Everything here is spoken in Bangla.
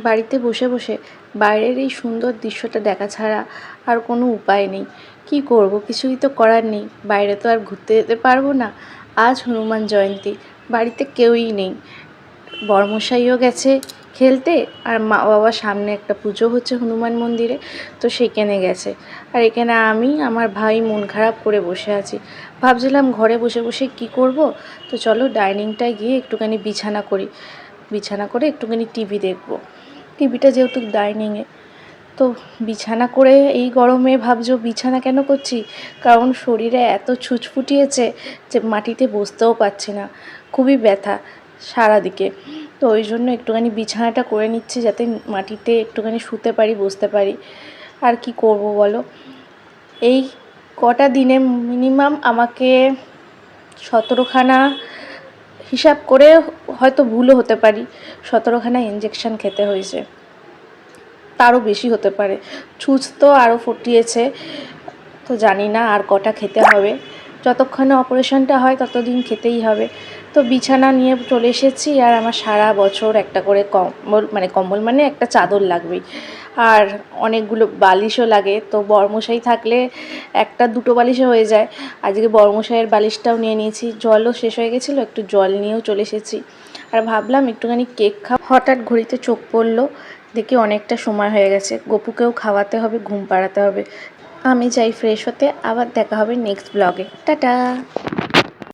বাড়িতে বসে বসে বাইরের এই সুন্দর দৃশ্যটা দেখা ছাড়া আর কোনো উপায় নেই। কি করব, কিছুই তো করার নেই। বাইরে তো আর ঘুরতে যেতে পারবো না। আজ হনুমান জয়ন্তী, বাড়িতে কেউই নেই। বড়মশাইও গেছে খেলতে, আর মা বাবার সামনে একটা পুজো হচ্ছে হনুমান মন্দিরে, তো সেখানে গেছে। আর এখানে আমি, আমার ভাই মন খারাপ করে বসে আছি। ভাবছিলাম ঘরে বসে বসে কি করব, তো চলো ডাইনিংটায় গিয়ে একটুখানি বিছানা করি। বিছানা করে একটুখানি টিভি দেখব। টিভিটা যেহেতু ডাইনিংয়ে, তো বিছানা করে এই গরমে ভাবছো বিছানা কেন করছি, কারণ শরীরে এত ছুঁচফুটিয়েছে যে মাটিতে বসতেও পারছি না, খুবই ব্যথা সারাদিকে। তো ওই জন্য একটুখানি বিছানাটা করে নিচ্ছি, যাতে মাটিতে একটুখানি শুতে পারি, বসতে পারি। আর কি করব বলো, এই কটা দিনে মিনিমাম আমাকে 17খানা, হিসাব করে হয়তো ভুলও হতে পারি, 17খানা ইঞ্জেকশন খেতে হয়েছে, তারও বেশি হতে পারে। ছুঁচ তো আরও ফুটিয়েছে, তো জানি না আর কটা খেতে হবে। যতক্ষণে অপারেশনটা হয় ততদিন খেতেই হবে। তো বিছানা নিয়ে চলে এসেছি, আর আমার সারা বছর একটা করে কম্বল মানে একটা চাদর লাগবেই, আর অনেকগুলো বালিশও লাগে। তো বড়মশাই থাকলে একটা দুটো বালিশে হয়ে যায়। আজকে বড়মশাইয়ের বালিশটাও নিয়ে নিয়েছি। জলও শেষ হয়ে গেছিলো, একটু জল নিয়েও চলে এসেছি। আর ভাবলাম একটুখানি কেক হঠাৎ ঘড়িতে চোখ পড়লো, দেখি অনেকটা সময় হয়ে গেছে। গপুকেও খাওয়াতে হবে, ঘুম পাড়াতে হবে। আমি যাই ফ্রেশ হতে, আবার দেখা হবে নেক্সট ব্লগে। টাটা।